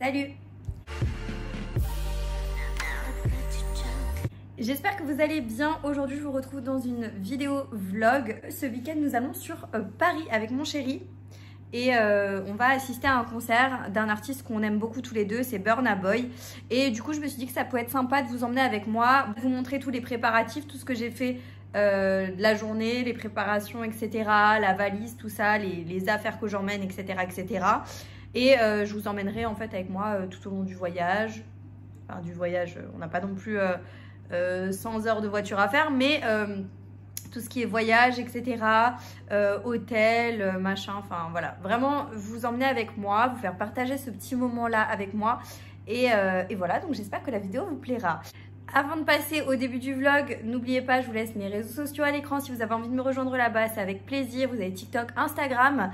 Salut! J'espère que vous allez bien. Aujourd'hui je vous retrouve dans une vidéo vlog. Ce week-end nous allons sur Paris avec mon chéri. Et on va assister à un concert d'un artiste qu'on aime beaucoup tous les deux, c'est Burna Boy. Et du coup je me suis dit que ça pouvait être sympa de vous emmener avec moi, de vous montrer tous les préparatifs, tout ce que j'ai fait de la journée, les préparations, etc. La valise, tout ça, les affaires que j'emmène, etc. etc. Et je vous emmènerai en fait avec moi tout au long du voyage. Enfin du voyage, on n'a pas non plus 100 heures de voiture à faire, mais tout ce qui est voyage, etc. Hôtel, machin, enfin voilà. Vraiment vous emmener avec moi, vous faire partager ce petit moment-là avec moi. Et voilà, donc j'espère que la vidéo vous plaira. Avant de passer au début du vlog, n'oubliez pas, je vous laisse mes réseaux sociaux à l'écran. Si vous avez envie de me rejoindre là-bas, c'est avec plaisir. Vous avez TikTok, Instagram.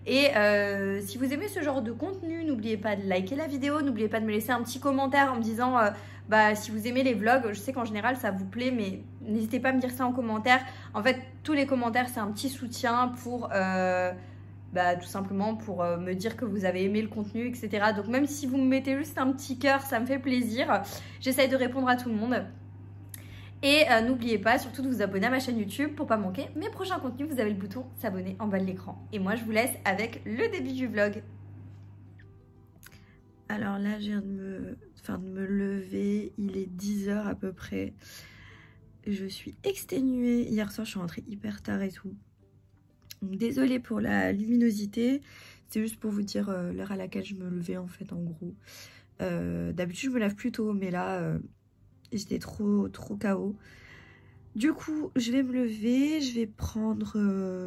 Et si vous aimez ce genre de contenu, n'oubliez pas de liker la vidéo. N'oubliez pas de me laisser un petit commentaire en me disant si vous aimez les vlogs. Je sais qu'en général ça vous plaît, mais n'hésitez pas à me dire ça en commentaire. En fait, tous les commentaires, c'est un petit soutien pour... tout simplement pour me dire que vous avez aimé le contenu, etc. Donc même si vous me mettez juste un petit cœur, ça me fait plaisir. J'essaye de répondre à tout le monde. Et n'oubliez pas surtout de vous abonner à ma chaîne YouTube pour pas manquer mes prochains contenus. Vous avez le bouton s'abonner en bas de l'écran. Et moi je vous laisse avec le début du vlog. Alors là je viens de me lever, il est 10 h à peu près. Je suis exténuée. Hier soir je suis rentrée hyper tard et tout. Désolée pour la luminosité, c'est juste pour vous dire l'heure à laquelle je me levais en fait en gros. D'habitude je me lève plus tôt, mais là j'étais trop KO. Du coup je vais me lever, je vais prendre,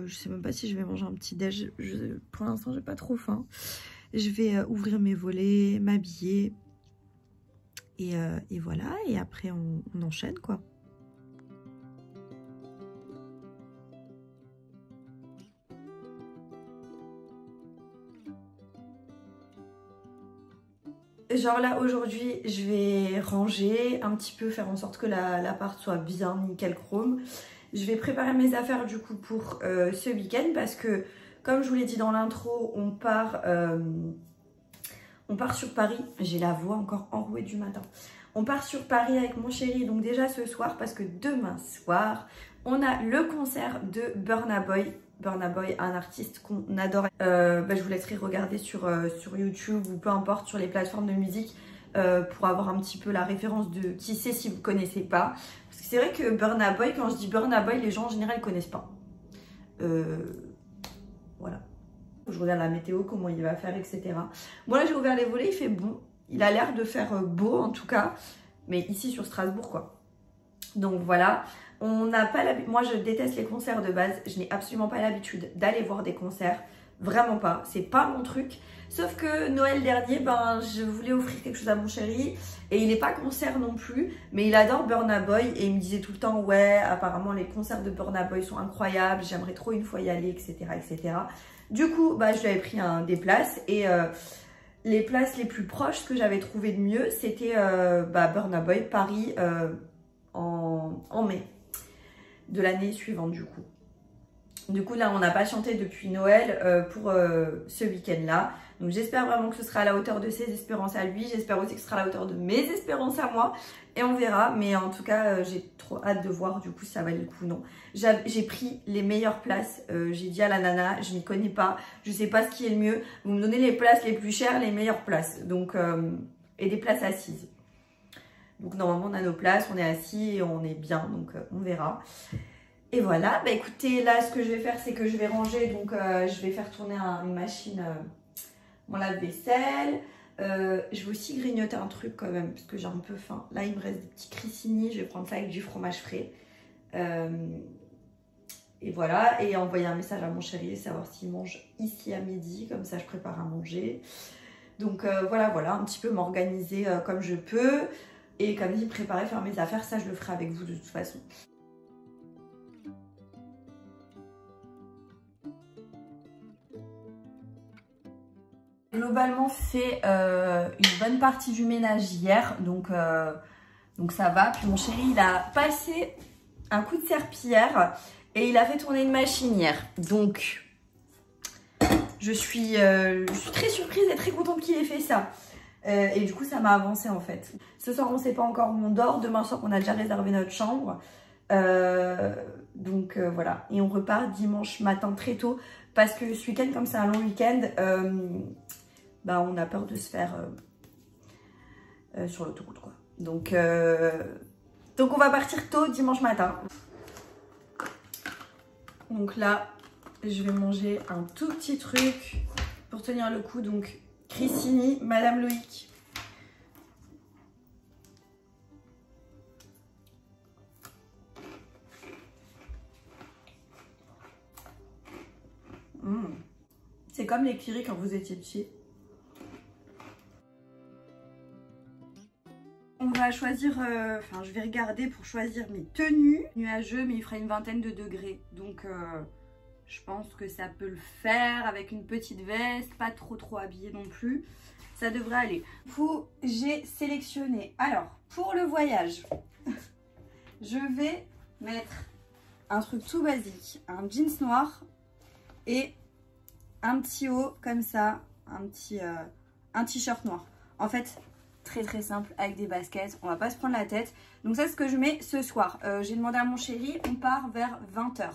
je sais même pas si je vais manger un petit déj, pour l'instant j'ai pas trop faim. Je vais ouvrir mes volets, m'habiller et voilà, et après on enchaîne quoi. Genre là aujourd'hui je vais ranger un petit peu, faire en sorte que l'appart soit bien nickel chrome. Je vais préparer mes affaires du coup pour ce week-end parce que comme je vous l'ai dit dans l'intro, on part sur Paris. J'ai la voix encore enrouée du matin. On part sur Paris avec mon chéri, donc déjà ce soir, parce que demain soir on a le concert de Burna Boy. Burna Boy, un artiste qu'on adore. Je vous laisserai regarder sur YouTube ou peu importe sur les plateformes de musique pour avoir un petit peu la référence de qui c'est si vous ne connaissez pas. Parce que c'est vrai que Burna Boy, quand je dis Burna Boy, les gens en général ne connaissent pas. Voilà. Je regarde la météo, comment il va faire, etc. Bon là j'ai ouvert les volets, il fait bon. Il a l'air de faire beau en tout cas. Mais ici sur Strasbourg quoi. Donc voilà. On n'a pas l'habitude, moi je déteste les concerts de base, je n'ai absolument pas l'habitude d'aller voir des concerts, vraiment pas, c'est pas mon truc. Sauf que Noël dernier, je voulais offrir quelque chose à mon chéri et il n'est pas concert non plus, mais il adore Burna Boy et il me disait tout le temps ouais, apparemment les concerts de Burna Boy sont incroyables, j'aimerais trop une fois y aller, etc. etc. Du coup, je lui avais pris des places et les places les plus proches que j'avais trouvé de mieux, c'était Burna Boy Paris en mai de l'année suivante du coup. Du coup là on n'a pas chanté depuis Noël pour ce week-end là. Donc j'espère vraiment que ce sera à la hauteur de ses espérances à lui. J'espère aussi que ce sera à la hauteur de mes espérances à moi. Et on verra. Mais en tout cas j'ai trop hâte de voir du coup si ça valait le coup. Non. J'ai pris les meilleures places. J'ai dit à la nana, je n'y connais pas. Je sais pas ce qui est le mieux. Vous me donnez les places les plus chères, les meilleures places. Donc et des places assises. Donc normalement on a nos places, on est assis et on est bien, donc on verra. Et voilà, écoutez, là ce que je vais faire c'est que je vais ranger, donc je vais faire tourner une machine, mon lave-vaisselle. Je vais aussi grignoter un truc quand même, parce que j'ai un peu faim. Là il me reste des petits crissini, je vais prendre ça avec du fromage frais. Et voilà, et envoyer un message à mon chéri, savoir s'il mange ici à midi, comme ça je prépare à manger. Donc voilà, un petit peu m'organiser comme je peux. Et comme dit, préparer, faire mes affaires, ça je le ferai avec vous de toute façon. Globalement fait une bonne partie du ménage hier, donc ça va. Puis mon chéri il a passé un coup de serpillière et il a fait tourner une machine hier. Donc je suis très surprise et très contente qu'il ait fait ça. Et du coup, ça m'a avancé en fait. Ce soir, on ne sait pas encore où on dort. Demain soir, on a déjà réservé notre chambre. Donc voilà. Et on repart dimanche matin très tôt. Parce que ce week-end, comme c'est un long week-end, bah, on a peur de se faire sur l'autoroute, quoi. Donc on va partir tôt dimanche matin. Donc là, je vais manger un tout petit truc pour tenir le coup. Donc Crissini, Madame Loïc. C'est comme les Kiri quand vous étiez petit. On va choisir, enfin je vais regarder pour choisir mes tenues. Nuageux, mais il fera une vingtaine de degrés. Donc je pense que ça peut le faire avec une petite veste, pas trop habillée non plus. Ça devrait aller. Du coup, j'ai sélectionné. Alors, pour le voyage, je vais mettre un truc tout basique. Un jeans noir et un petit haut comme ça. Un t-shirt noir. En fait, très simple avec des baskets. On va pas se prendre la tête. Donc ça, c'est ce que je mets ce soir. J'ai demandé à mon chéri, on part vers 20 h.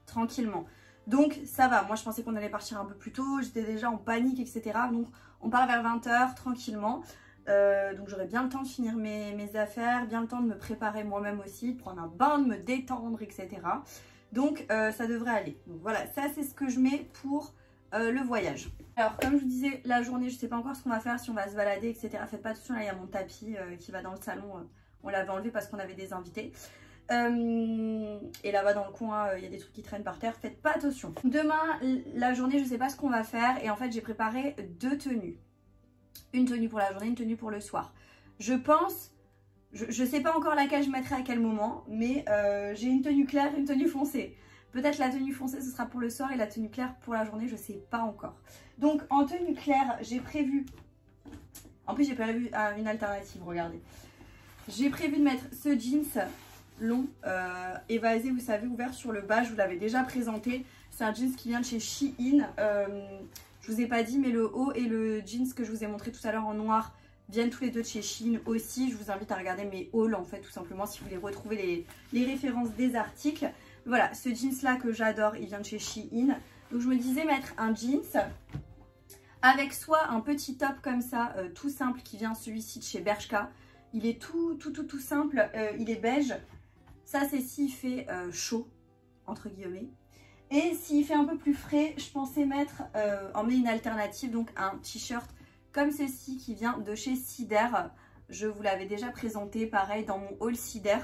Tranquillement. Donc ça va, moi je pensais qu'on allait partir un peu plus tôt, j'étais déjà en panique, etc. Donc on part vers 20 h tranquillement. Donc j'aurai bien le temps de finir mes affaires, bien le temps de me préparer moi-même aussi, de prendre un bain, de me détendre, etc. Donc ça devrait aller. Donc voilà, ça c'est ce que je mets pour le voyage. Alors comme je vous disais, la journée, je ne sais pas encore ce qu'on va faire, si on va se balader, etc. Faites pas attention, là il y a mon tapis qui va dans le salon, on l'avait enlevé parce qu'on avait des invités. Et là-bas dans le coin, il y a des trucs qui traînent par terre, faites pas attention. Demain, la journée, je sais pas ce qu'on va faire et en fait j'ai préparé 2 tenues. Une tenue pour la journée, une tenue pour le soir. Je pense, je sais pas encore laquelle je mettrai à quel moment, mais j'ai une tenue claire, une tenue foncée. Peut-être la tenue foncée ce sera pour le soir et la tenue claire pour la journée, je sais pas encore. Donc en tenue claire, j'ai prévu, en plus j'ai prévu une alternative, regardez. J'ai prévu de mettre ce jeans long, évasé, vous savez, ouvert sur le bas, je vous l'avais déjà présenté. C'est un jeans qui vient de chez Shein. Je vous ai pas dit, mais le haut et le jeans que je vous ai montré tout à l'heure en noir viennent tous les deux de chez Shein aussi. Je vous invite à regarder mes hauls en fait, tout simplement, si vous voulez retrouver les références des articles. Voilà, ce jeans là que j'adore, il vient de chez Shein. Donc je me disais mettre un jeans avec soit un petit top comme ça, tout simple, qui vient celui-ci de chez Bershka. Il est tout simple, il est beige. Ça c'est s'il fait chaud, entre guillemets. Et s'il fait un peu plus frais, je pensais mettre, emmener une alternative, donc un t-shirt comme ceci qui vient de chez Cider. Je vous l'avais déjà présenté, pareil, dans mon haul Cider.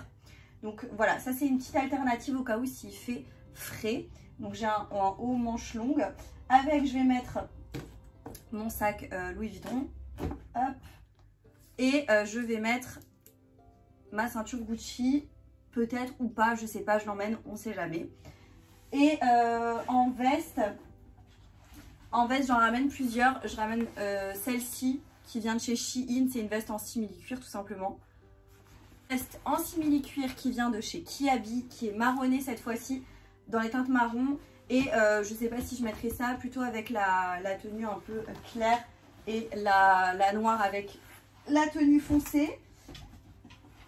Donc voilà, ça c'est une petite alternative au cas où s'il fait frais. Donc j'ai un haut manche longue. Avec, je vais mettre mon sac Louis Vuitton. Hop. Et je vais mettre ma ceinture Gucci. Peut-être ou pas, je sais pas, je l'emmène, on sait jamais. Et en veste, j'en ramène plusieurs. Je ramène celle-ci qui vient de chez Shein. C'est une veste en simili-cuir tout simplement. Veste en simili-cuir qui vient de chez Kiabi, qui est marronnée cette fois-ci, dans les teintes marron. Et je sais pas si je mettrai ça plutôt avec la tenue un peu claire et la noire avec la tenue foncée.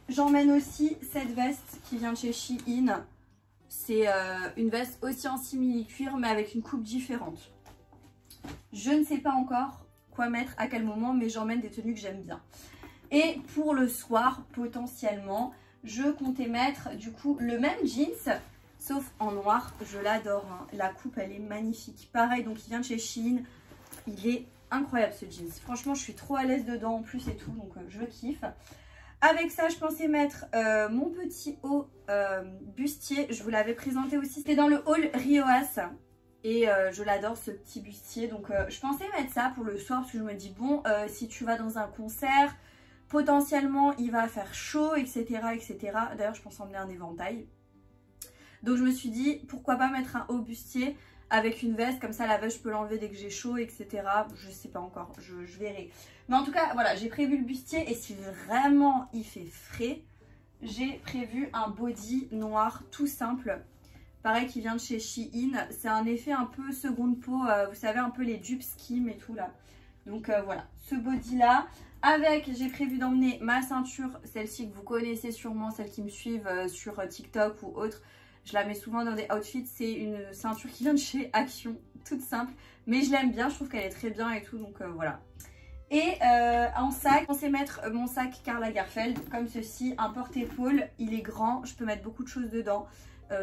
J'emmène aussi cette veste qui vient de chez Shein. C'est une veste aussi en simili-cuir mais avec une coupe différente. Je ne sais pas encore quoi mettre à quel moment, mais j'emmène des tenues que j'aime bien. Et pour le soir, potentiellement, je comptais mettre du coup le même jeans, sauf en noir. Je l'adore, hein. La coupe elle est magnifique. Pareil, donc il vient de chez Shein. Il est incroyable ce jeans. Franchement, je suis trop à l'aise dedans en plus et tout, donc je kiffe. Avec ça, je pensais mettre mon petit haut bustier. Je vous l'avais présenté aussi. C'était dans le haul Rioas. Et je l'adore ce petit bustier. Donc je pensais mettre ça pour le soir. Parce que je me dis, bon, si tu vas dans un concert, potentiellement il va faire chaud, etc. etc. D'ailleurs, je pense emmener un éventail. Donc je me suis dit, pourquoi pas mettre un haut bustier avec une veste. Comme ça, la veste, je peux l'enlever dès que j'ai chaud, etc. Je sais pas encore. Je verrai. Mais en tout cas, voilà, j'ai prévu le bustier et si vraiment il fait frais, j'ai prévu un body noir tout simple. Pareil, qui vient de chez Shein. C'est un effet un peu seconde peau, vous savez, un peu les dupes skim et tout là. Donc voilà, ce body là. Avec, j'ai prévu d'emmener ma ceinture, celle-ci que vous connaissez sûrement, celles qui me suivent sur TikTok ou autre. Je la mets souvent dans des outfits. C'est une ceinture qui vient de chez Action, toute simple. Mais je l'aime bien, je trouve qu'elle est très bien et tout, donc voilà. Et en sac, je pensais mettre mon sac Karl Lagerfeld, comme ceci, un porte-épaule. Il est grand, je peux mettre beaucoup de choses dedans,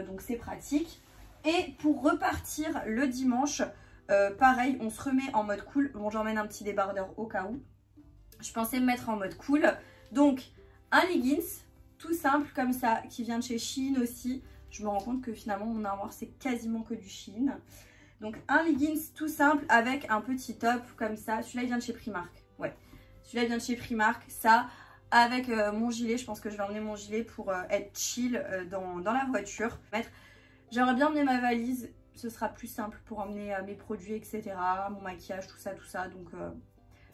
donc c'est pratique. Et pour repartir le dimanche, pareil, on se remet en mode cool. Bon, j'emmène un petit débardeur au cas où. Je pensais me mettre en mode cool. Donc, un leggings, tout simple comme ça, qui vient de chez Shein aussi. Je me rends compte que finalement, mon armoire, c'est quasiment que du Shein. Donc, un leggings tout simple avec un petit top comme ça. Celui-là, il vient de chez Primark. Ouais, celui-là, il vient de chez Primark. Ça, avec mon gilet. Je pense que je vais emmener mon gilet pour être chill dans la voiture. J'aimerais bien emmener ma valise. Ce sera plus simple pour emmener mes produits, etc. Mon maquillage, tout ça, tout ça. Donc...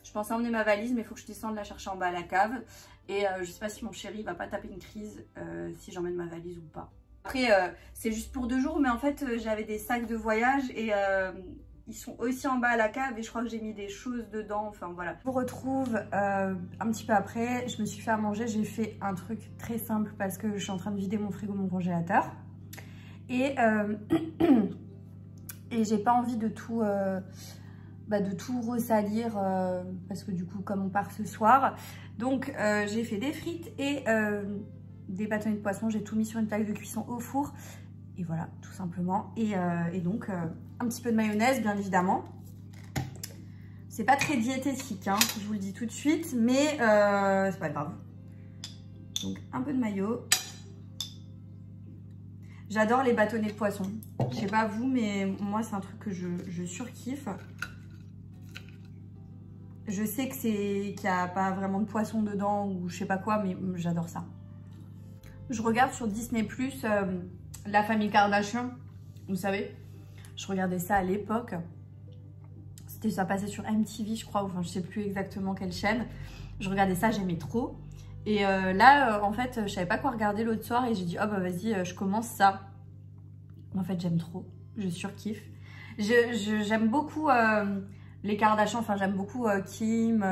je pensais emmener ma valise, mais il faut que je descende la chercher en bas à la cave. Et je sais pas si mon chéri va pas taper une crise si j'emmène ma valise ou pas. Après, c'est juste pour 2 jours, mais en fait, j'avais des sacs de voyage et ils sont aussi en bas à la cave. Et je crois que j'ai mis des choses dedans. Enfin, voilà. Je vous retrouve un petit peu après. Je me suis fait à manger. J'ai fait un truc très simple parce que je suis en train de vider mon frigo, mon congélateur. Et, et j'ai pas envie de tout... de tout ressalir parce que du coup comme on part ce soir, donc j'ai fait des frites et des bâtonnets de poisson. J'ai tout mis sur une plaque de cuisson au four et voilà, tout simplement. Et donc un petit peu de mayonnaise, bien évidemment. C'est pas très diététique, hein, je vous le dis tout de suite, mais c'est pas grave. Donc un peu de mayo. J'adore les bâtonnets de poisson, je sais pas vous, mais moi c'est un truc que je surkiffe. Je sais que qu'il n'y a pas vraiment de poisson dedans ou je sais pas quoi, mais j'adore ça. Je regarde sur Disney+, La famille Kardashian, vous savez. Je regardais ça à l'époque. Ça passait sur MTV, je crois, enfin je sais plus exactement quelle chaîne. Je regardais ça, j'aimais trop. Et là, en fait, je savais pas quoi regarder l'autre soir et j'ai dit, oh bah vas-y, je commence ça. En fait, j'aime trop, je surkiffe. J'aime beaucoup... les Kardashian, enfin j'aime beaucoup Kim,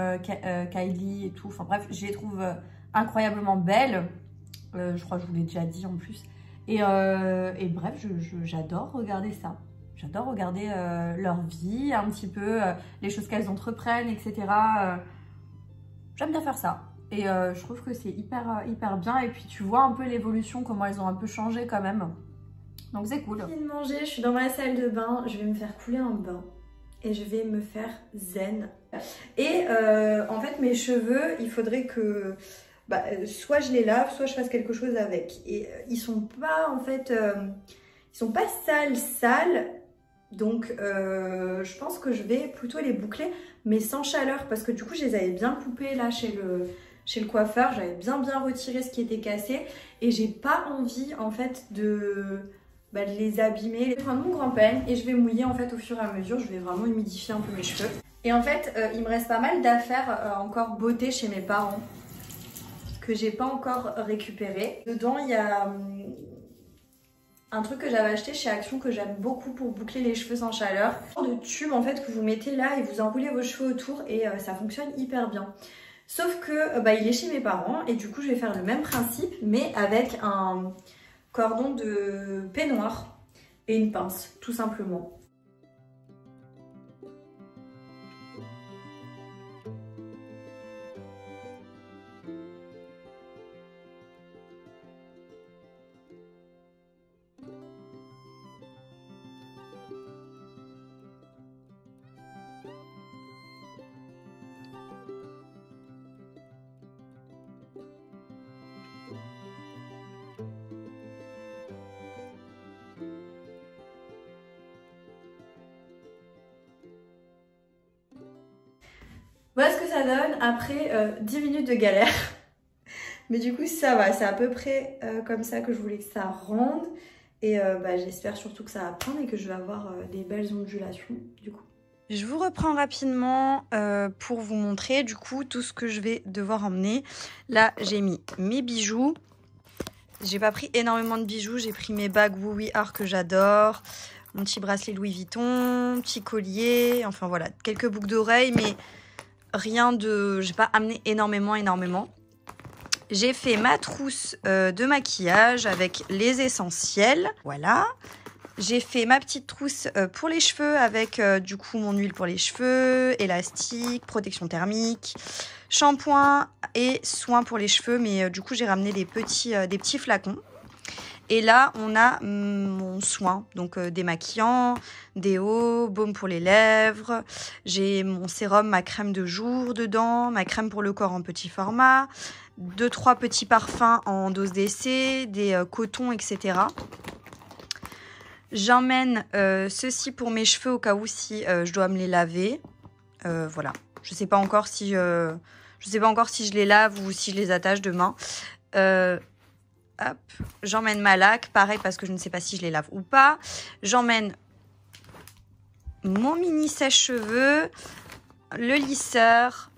Kylie et tout. Enfin bref, je les trouve incroyablement belles. Je crois que je vous l'ai déjà dit en plus. Et bref, j'adore regarder ça. J'adore regarder leur vie, un petit peu, les choses qu'elles entreprennent, etc. J'aime bien faire ça. Et je trouve que c'est hyper bien. Et puis tu vois un peu l'évolution, comment elles ont un peu changé quand même. Donc c'est cool. Fini de manger, je suis dans ma salle de bain. Je vais me faire couler un bain. Et je vais me faire zen. Et en fait mes cheveux, il faudrait que soit je les lave, soit je fasse quelque chose avec. Et ils sont pas en fait, ils sont pas sales. Donc je pense que je vais plutôt les boucler, mais sans chaleur. Parce que du coup je les avais bien coupés là chez le coiffeur. J'avais bien retiré ce qui était cassé. Et j'ai pas envie en fait de les abîmer. Je vais prendre mon grand peigne et je vais mouiller en fait au fur et à mesure. Je vais vraiment humidifier un peu mes cheveux. Et en fait, il me reste pas mal d'affaires encore beauté chez mes parents que j'ai pas encore récupéré. Dedans, il y a un truc que j'avais acheté chez Action que j'aime beaucoup pour boucler les cheveux sans chaleur. Un de tube en fait que vous mettez là et vous enroulez vos cheveux autour et ça fonctionne hyper bien. Sauf que il est chez mes parents et du coup je vais faire le même principe mais avec un cordon de peignoir et une pince, tout simplement. Voilà ce que ça donne après 10 minutes de galère. Mais du coup ça va, c'est à peu près comme ça que je voulais que ça rende. Et j'espère surtout que ça va prendre et que je vais avoir des belles ondulations du coup. Je vous reprends rapidement pour vous montrer du coup tout ce que je vais devoir emmener. Là j'ai mis mes bijoux. J'ai pas pris énormément de bijoux, j'ai pris mes bagues Woo We Are que j'adore. Mon petit bracelet Louis Vuitton, petit collier, enfin voilà, quelques boucles d'oreilles mais... rien de... J'ai pas amené énormément. J'ai fait ma trousse de maquillage avec les essentiels. Voilà. J'ai fait ma petite trousse pour les cheveux avec du coup mon huile pour les cheveux, élastique, protection thermique, shampoing et soin pour les cheveux. Mais du coup, j'ai ramené des petits flacons. Et là, on a mon soin, donc démaquillant, déo, baume pour les lèvres. J'ai mon sérum, ma crème de jour dedans, ma crème pour le corps en petit format, 2-3 petits parfums en dose d'essai, des cotons, etc. J'emmène ceci pour mes cheveux au cas où si je dois me les laver. Voilà, je sais pas encore si je les lave ou si je les attache demain. Hop, j'emmène ma laque, pareil parce que je ne sais pas si je les lave ou pas. J'emmène mon mini sèche-cheveux, le lisseur,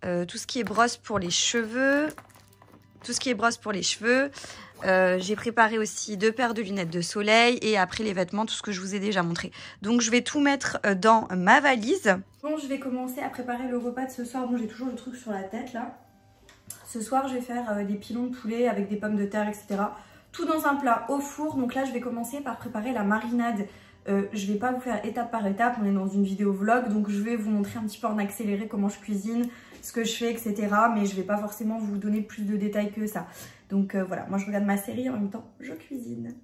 tout ce qui est brosse pour les cheveux. J'ai préparé aussi 2 paires de lunettes de soleil et après les vêtements, tout ce que je vous ai déjà montré. Donc je vais tout mettre dans ma valise. Bon, je vais commencer à préparer le repas de ce soir. Bon, j'ai toujours le truc sur la tête là. Ce soir, je vais faire des pilons de poulet avec des pommes de terre, etc. Tout dans un plat au four. Donc là, je vais commencer par préparer la marinade. Je vais pas vous faire étape par étape. On est dans une vidéo vlog. Donc je vais vous montrer un petit peu en accéléré comment je cuisine, ce que je fais, etc. Mais je vais pas forcément vous donner plus de détails que ça. Donc voilà, moi je regarde ma série, en même temps, je cuisine.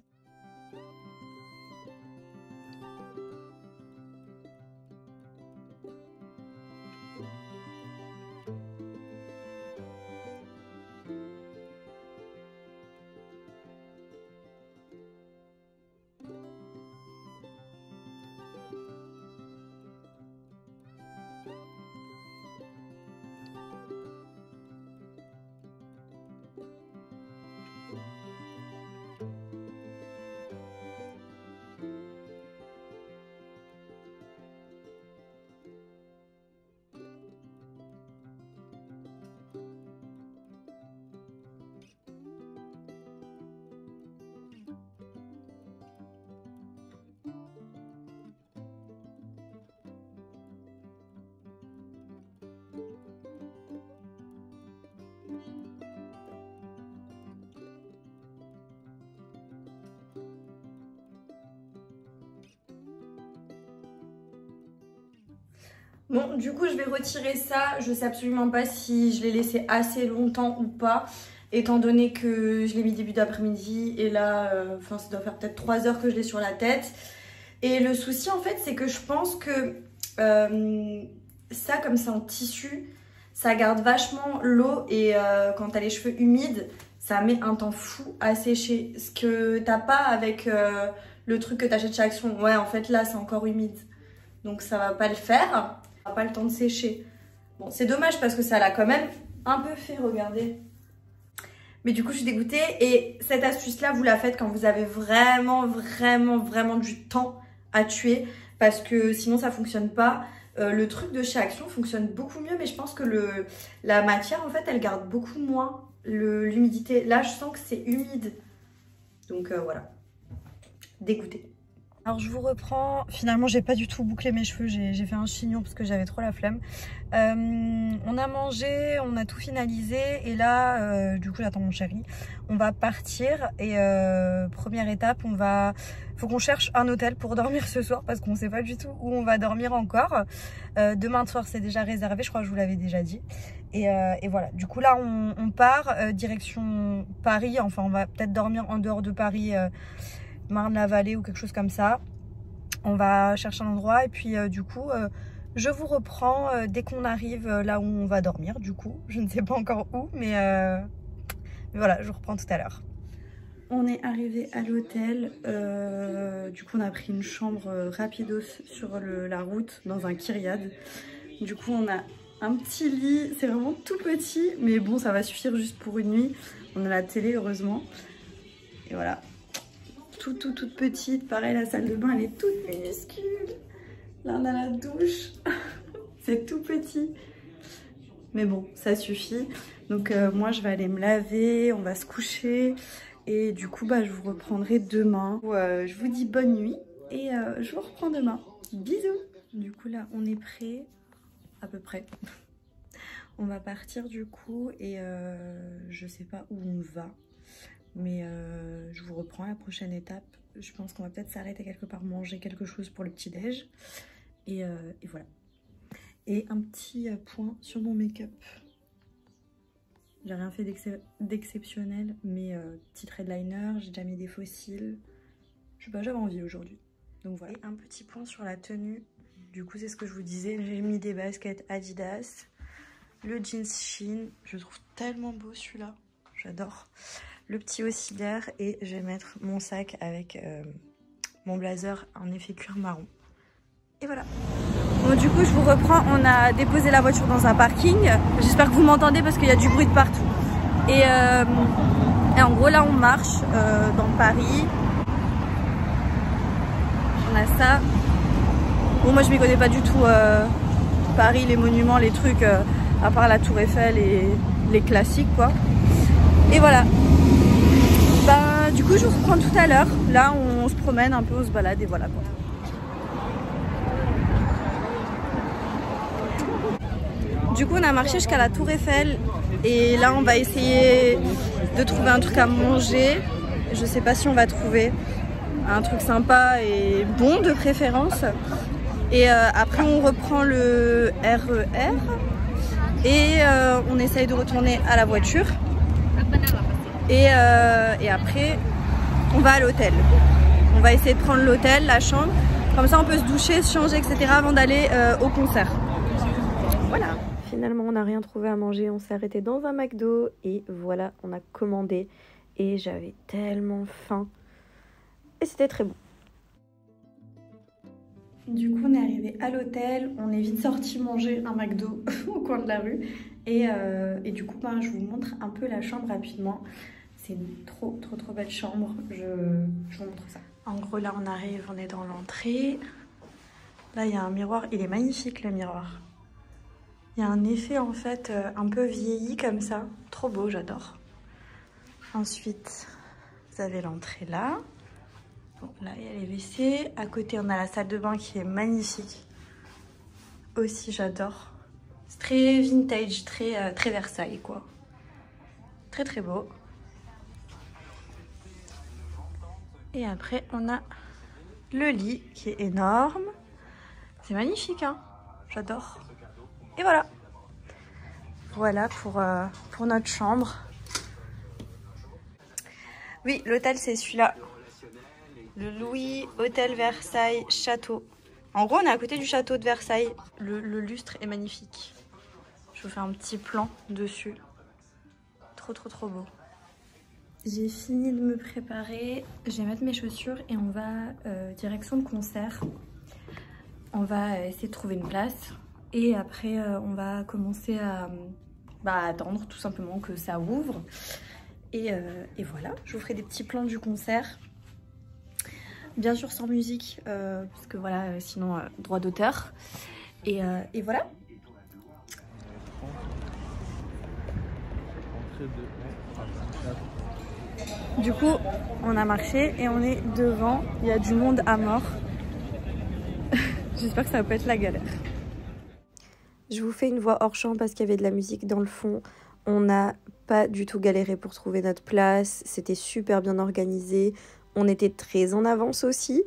Bon, du coup, je vais retirer ça. Je sais absolument pas si je l'ai laissé assez longtemps ou pas, étant donné que je l'ai mis début d'après-midi. Et là, ça doit faire peut-être 3 heures que je l'ai sur la tête. Et le souci, en fait, c'est que je pense que ça, comme c'est en tissu, ça garde vachement l'eau. Et quand t'as les cheveux humides, ça met un temps fou à sécher. Ce que t'as pas avec le truc que t'achètes chez Action. Ouais, en fait, là, c'est encore humide. Donc, ça va pas le faire. Pas le temps de sécher. Bon, c'est dommage parce que ça l'a quand même un peu fait, regardez. Mais du coup, je suis dégoûtée. Et cette astuce-là, vous la faites quand vous avez vraiment du temps à tuer. Parce que sinon, ça fonctionne pas. Le truc de chez Action fonctionne beaucoup mieux. Mais je pense que la matière, en fait, elle garde beaucoup moins l'humidité. Là, je sens que c'est humide. Donc, voilà. Dégoûtée. Alors je vous reprends, finalement j'ai pas du tout bouclé mes cheveux, j'ai fait un chignon parce que j'avais trop la flemme. On a mangé, on a tout finalisé et là du coup j'attends mon chéri. On va partir et première étape, faut qu'on cherche un hôtel pour dormir ce soir parce qu'on sait pas du tout où on va dormir encore. Demain soir c'est déjà réservé, je crois que je vous l'avais déjà dit. Et voilà, du coup là on part direction Paris, enfin on va peut-être dormir en dehors de Paris. Marne-la-Vallée ou quelque chose comme ça. On va chercher un endroit et puis du coup je vous reprends dès qu'on arrive là où on va dormir. Du coup je ne sais pas encore où mais voilà, je vous reprends tout à l'heure. On est arrivé à l'hôtel, du coup on a pris une chambre rapidos sur la route dans un Kyriad. Du coup on a un petit lit, c'est vraiment tout petit mais bon ça va suffire juste pour une nuit. On a la télé heureusement et voilà. Toute petite, pareil la salle de bain elle est toute minuscule, là on a la douche, c'est tout petit, mais bon ça suffit. Donc moi je vais aller me laver, on va se coucher et du coup je vous reprendrai demain. Je vous dis bonne nuit et je vous reprends demain, bisous. Du coup là on est prêt, à peu près. On va partir du coup et je sais pas où on va. Mais je vous reprends la prochaine étape. Je pense qu'on va peut-être s'arrêter quelque part, manger quelque chose pour le petit-déj. Et voilà. Et un petit point sur mon make-up. J'ai rien fait d'exceptionnel, mais petit trait de liner, j'ai déjà mis des faux cils. Je sais pas, j'avais envie aujourd'hui. Donc voilà. Et un petit point sur la tenue. Du coup, c'est ce que je vous disais. J'ai mis des baskets Adidas. Le jeans Shein. Je trouve tellement beau celui-là. J'adore. Le petit oscillaire. Et je vais mettre mon sac avec mon blazer en effet cuir marron. Et voilà. Bon, du coup, je vous reprends. On a déposé la voiture dans un parking. J'espère que vous m'entendez parce qu'il y a du bruit de partout. Et en gros, là, on marche dans Paris. On a ça. Bon, moi je m'y connais pas du tout Paris, les monuments, les trucs, à part la Tour Eiffel et les classiques quoi. Et voilà. Bah, du coup je vous reprends tout à l'heure. Là on se promène un peu, on se balade et voilà quoi. Du coup on a marché jusqu'à la Tour Eiffel et là on va essayer de trouver un truc à manger. Je sais pas si on va trouver un truc sympa et bon de préférence. Et après on reprend le RER et on essaye de retourner à la voiture. Et après on va à l'hôtel. On va essayer de prendre l'hôtel, la chambre. Comme ça on peut se doucher, se changer, etc. avant d'aller au concert. Voilà. Finalement on n'a rien trouvé à manger. On s'est arrêté dans un McDo et voilà, on a commandé. Et j'avais tellement faim. Et c'était très bon. Du coup, on est arrivé à l'hôtel. On est vite sorti manger un McDo au coin de la rue. Et du coup, ben, je vous montre un peu la chambre rapidement. C'est une trop belle chambre. Je vous montre ça. En gros, là, on arrive, on est dans l'entrée. Là, il y a un miroir. Il est magnifique, le miroir. Il y a un effet, en fait, un peu vieilli comme ça. Trop beau, j'adore. Ensuite, vous avez l'entrée là. Bon, là, il y a les WC. À côté, on a la salle de bain qui est magnifique. Aussi, j'adore. C'est très vintage, très Versailles, quoi. Très beau. Et après, on a le lit qui est énorme. C'est magnifique, hein. J'adore. Et voilà. Voilà pour notre chambre. Oui, l'hôtel, c'est celui-là. Le Louis Hôtel Versailles Château. En gros, on est à côté du château de Versailles. Le lustre est magnifique. Je vous fais un petit plan dessus. Trop beau. J'ai fini de me préparer. Je vais mettre mes chaussures et on va direction le concert. On va essayer de trouver une place. Et après, on va commencer à attendre tout simplement que ça ouvre. Et voilà, je vous ferai des petits plans du concert. Bien sûr sans musique, parce que voilà, sinon droit d'auteur. Et voilà. Du coup, on a marché et on est devant. Il y a du monde à mort. J'espère que ça va pas être la galère. Je vous fais une voix hors champ parce qu'il y avait de la musique dans le fond. On n'a pas du tout galéré pour trouver notre place. C'était super bien organisé. On était très en avance aussi.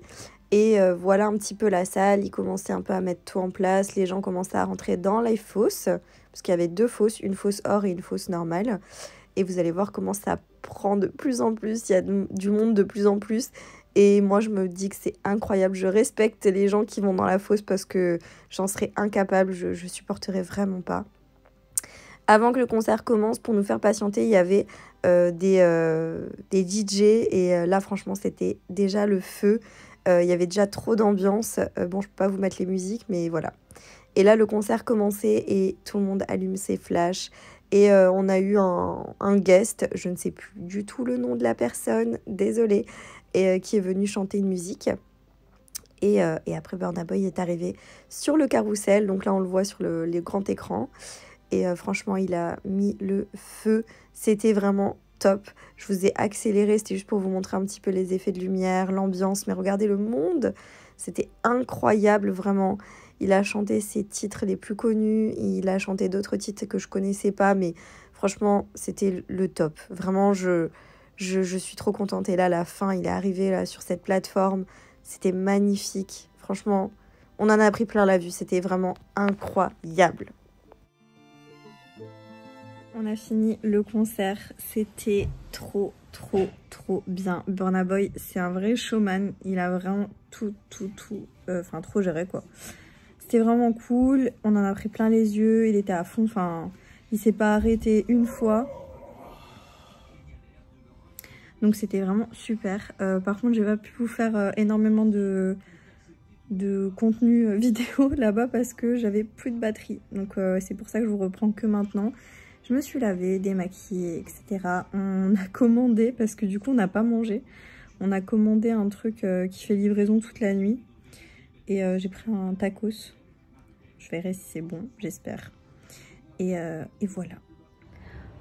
Et voilà un petit peu la salle. Ils commençaient un peu à mettre tout en place. Les gens commençaient à rentrer dans les fosses. Parce qu'il y avait deux fosses, une fosse or et une fosse normale. Et vous allez voir comment ça prend de plus en plus. Il y a du monde de plus en plus. Et moi, je me dis que c'est incroyable. Je respecte les gens qui vont dans la fosse parce que j'en serais incapable. Je supporterais vraiment pas. Avant que le concert commence, pour nous faire patienter, il y avait des DJ. Et là, franchement, c'était déjà le feu. Il y avait déjà trop d'ambiance. Bon, je peux pas vous mettre les musiques, mais voilà. Et là, le concert commençait et tout le monde allume ses flashs. Et on a eu un guest, je ne sais plus du tout le nom de la personne, désolée, et qui est venu chanter une musique. Et après, Burna Boy est arrivé sur le carrousel. Donc là, on le voit sur les grands écrans. Et franchement, il a mis le feu. C'était vraiment top. Je vous ai accéléré, c'était juste pour vous montrer un petit peu les effets de lumière, l'ambiance. Mais regardez le monde, c'était incroyable, vraiment. Il a chanté ses titres les plus connus, il a chanté d'autres titres que je connaissais pas, mais franchement, c'était le top. Vraiment, je suis trop contente. Et là, à la fin, il est arrivé là, sur cette plateforme. C'était magnifique. Franchement, on en a pris plein la vue. C'était vraiment incroyable. On a fini le concert. C'était trop bien. Burna Boy, c'est un vrai showman. Il a vraiment tout, enfin, trop géré, quoi. C'était vraiment cool. On en a pris plein les yeux. Il était à fond. Enfin, il s'est pas arrêté une fois. Donc c'était vraiment super. Par contre, j'ai pas pu vous faire énormément de contenu vidéo là-bas parce que j'avais plus de batterie. Donc c'est pour ça que je vous reprends que maintenant. Je me suis lavée, démaquillée, etc. On a commandé parce que du coup on n'a pas mangé. On a commandé un truc qui fait livraison toute la nuit. Et j'ai pris un tacos. Je verrai si c'est bon, j'espère. Et voilà.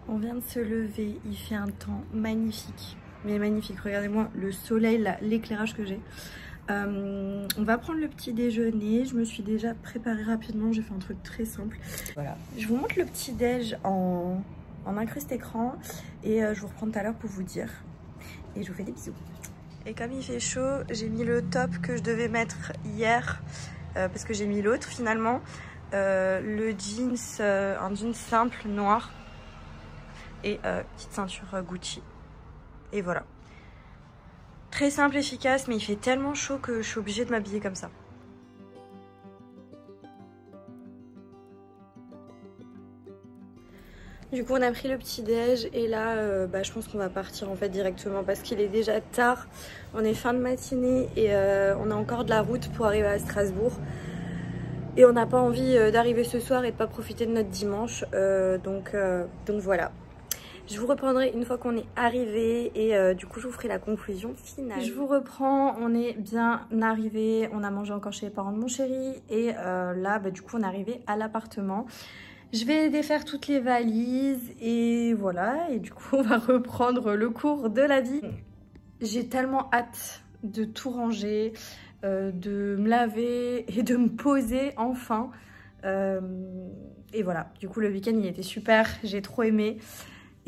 On vient de se lever, il fait un temps magnifique. Mais magnifique, regardez-moi le soleil, l'éclairage que j'ai. On va prendre le petit déjeuner. Je me suis déjà préparée rapidement, j'ai fait un truc très simple. Voilà, je vous montre le petit déj en incruste écran et je vous reprends tout à l'heure pour vous dire. Et je vous fais des bisous. Et comme il fait chaud, j'ai mis le top que je devais mettre hier parce que j'ai mis l'autre finalement. Le jeans, un jeans simple noir et petite ceinture Gucci. Et voilà. Très simple, efficace, mais il fait tellement chaud que je suis obligée de m'habiller comme ça. Du coup, on a pris le petit déj et là, je pense qu'on va partir en fait directement parce qu'il est déjà tard. On est fin de matinée et on a encore de la route pour arriver à Strasbourg. Et on n'a pas envie d'arriver ce soir et de pas profiter de notre dimanche. Donc voilà. Je vous reprendrai une fois qu'on est arrivé et du coup je vous ferai la conclusion finale. Je vous reprends, on est bien arrivé, on a mangé encore chez les parents de mon chéri et là du coup on est arrivé à l'appartement. Je vais défaire toutes les valises et voilà, et du coup on va reprendre le cours de la vie. J'ai tellement hâte de tout ranger, de me laver et de me poser enfin. Et voilà, du coup le week-end il était super, j'ai trop aimé.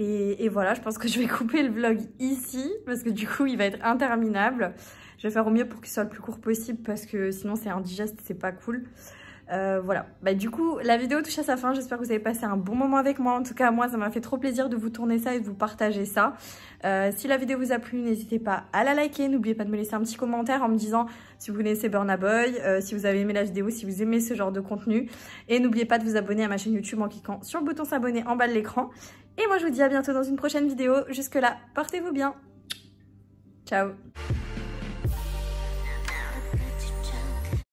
Et voilà, je pense que je vais couper le vlog ici parce que du coup il va être interminable. Je vais faire au mieux pour qu'il soit le plus court possible parce que sinon c'est indigeste, c'est pas cool. Voilà, du coup la vidéo touche à sa fin. J'espère que vous avez passé un bon moment avec moi. En tout cas moi ça m'a fait trop plaisir de vous tourner ça et de vous partager ça. Si la vidéo vous a plu, n'hésitez pas à la liker. N'oubliez pas de me laisser un petit commentaire en me disant si vous connaissez Burna Boy, si vous avez aimé la vidéo, si vous aimez ce genre de contenu. Et n'oubliez pas de vous abonner à ma chaîne YouTube en cliquant sur le bouton s'abonner en bas de l'écran. Et moi je vous dis à bientôt dans une prochaine vidéo. Jusque là, portez-vous bien. Ciao.